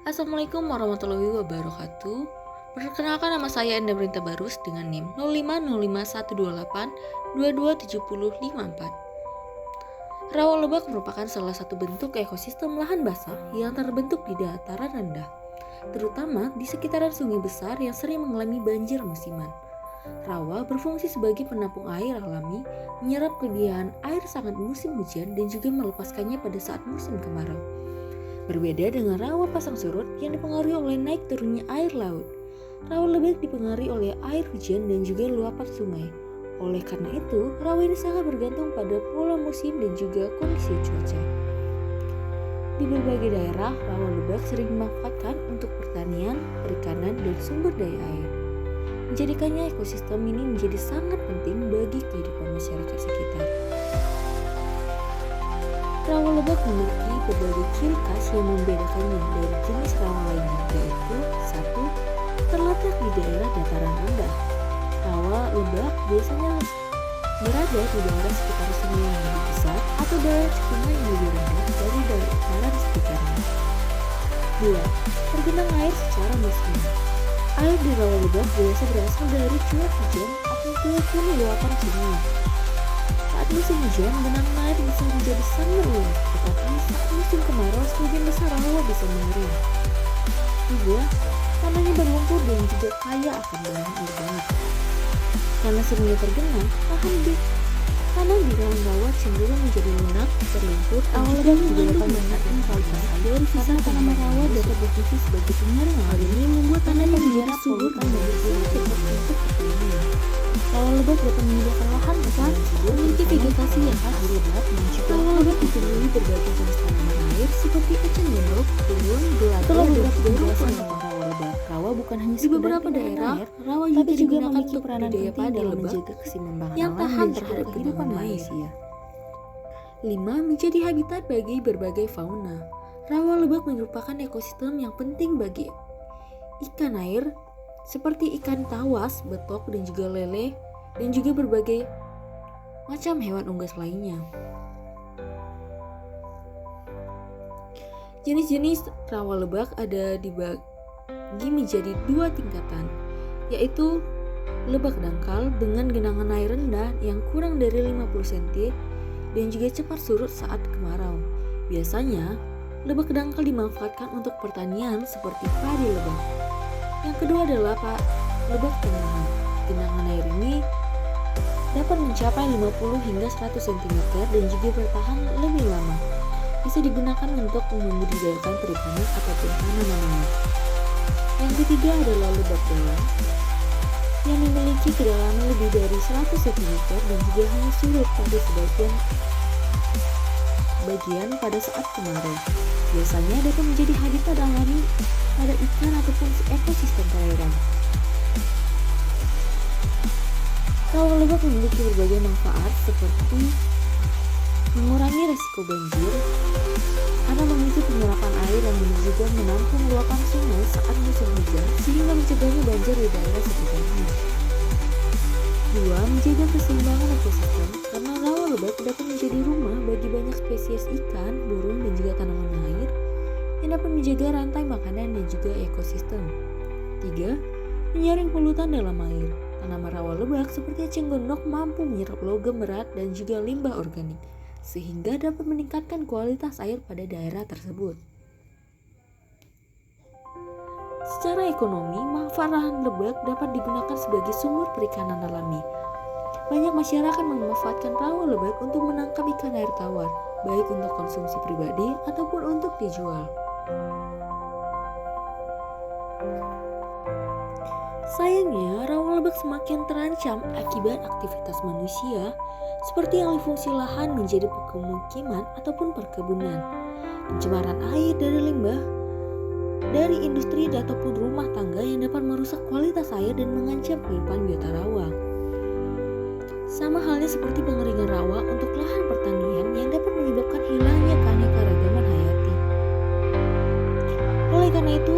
Assalamualaikum warahmatullahi wabarakatuh. Perkenalkan, nama saya Enda Brinta Barus dengan NIM 0505128227054. Rawa Lebak merupakan salah satu bentuk ekosistem lahan basah yang terbentuk di dataran rendah, terutama di sekitaran sungai besar yang sering mengalami banjir musiman. Rawa berfungsi sebagai penampung air alami, menyerap kelebihan air sangat musim hujan dan juga melepaskannya pada saat musim kemarau. Berbeda dengan rawa pasang surut yang dipengaruhi oleh naik turunnya air laut, rawa Lebak dipengaruhi oleh air hujan dan juga luapan sungai. Oleh karena itu, rawa ini sangat bergantung pada pola musim dan juga kondisi cuaca. Di berbagai daerah, rawa Lebak sering dimanfaatkan untuk pertanian, perikanan, dan sumber daya air. Menjadikannya ekosistem ini menjadi sangat penting bagi kehidupan masyarakat sekitar. Rawa Lebak memiliki berbagai ciri khas yang membedakannya dari jenis rawa lainnya, yaitu 1. Terletak di daerah dataran rendah. Rawa Lebak biasanya berada di daerah sekitar sungai yang lebih besar atau daerah cekungan yang lebih rendah dari dataran sekitarnya. 2. Tergenang air secara musiman. Air di Rawa Lebak biasa berasal dari curah hujan ataupun luapan sungai. Saat musim hujan, genangan air bisa menjadi sangat luas, tetapi saat musim kemarau, sebagian besar rawa bisa mengering. 3. Tanahnya berlumpur dan juga kaya akan bahan organik. Karena seringnya tergenang, tanah di dalam rawa cenderung menjadi lunak, berlumpur, dan juga mengandung banyak insaltan. Dari sisa tanaman rawa dapat berfungsi sebagai penyaring. Hal ini membuat tanahnya menjadi subur dan berfungsi untuk pertanian. Rawa Lebak dapat menyediakan lahan besar, memiliki vegetasi yang khas di Lebak, dan juga rawa Lebak dipenuhi berbagai jenis tanaman air seperti eceng gondok, timun, gelato, dan penjelasan tentang rawa Lebak. Rawa bukan hanya sekedar beberapa daerah, rawa juga memiliki peranan penting dalam menjaga keseimbangan yang tahan terhadap kehidupan manusia. 5. Menjadi habitat bagi berbagai fauna. Rawa Lebak merupakan ekosistem yang penting bagi ikan air seperti ikan tawas, betok, dan juga lele, dan juga berbagai macam hewan unggas lainnya. Jenis-jenis rawa Lebak ada dibagi menjadi 2 tingkatan, yaitu lebak dangkal dengan genangan air rendah yang kurang dari 50 cm dan juga cepat surut saat kemarau. Biasanya, lebak dangkal dimanfaatkan untuk pertanian seperti padi lebak. Yang kedua adalah lebak tengahan. Genangan air ini dapat mencapai 50 hingga 100 cm dan juga bertahan lebih lama. Bisa digunakan untuk membudidayakan perikanan ataupun tanaman air. Yang ketiga adalah lebak dalam yang memiliki kedalaman lebih dari 100 cm dan juga hanya surut pada sebagian pada saat kemarau. Biasanya dapat menjadi habitat alami pada ikan ataupun ekosistem perairan. Rawa Lebak memiliki berbagai manfaat seperti mengurangi resiko banjir karena memicu penyerapan air yang juga menampung luapan sungai saat musim hujan sehingga mencegahnya banjir di daerah sekitarnya. 2. Menjaga keseimbangan ekosistem karena Rawa Lebak dapat menjadi rumah bagi banyak spesies ikan, burung, dan juga tanaman air yang dapat menjaga rantai makanan dan juga ekosistem. 3. Menyaring polutan dalam air. Tanaman rawa Lebak seperti eceng gondok mampu menyerap logam berat dan juga limbah organik, sehingga dapat meningkatkan kualitas air pada daerah tersebut. Secara ekonomi, manfaat lahan Lebak dapat digunakan sebagai sumber perikanan alami. Banyak masyarakat memanfaatkan rawa Lebak untuk menangkap ikan air tawar, baik untuk konsumsi pribadi ataupun untuk dijual. Sayangnya, rawa Lebak semakin terancam akibat aktivitas manusia seperti alih fungsi lahan menjadi pemukiman ataupun perkebunan, pencemaran air dari limbah dari industri ataupun rumah tangga yang dapat merusak kualitas air dan mengancam kehidupan biota rawa. Sama halnya seperti pengeringan rawa untuk lahan pertanian yang dapat menyebabkan hilangnya keanekaragaman hayati. Oleh karena itu,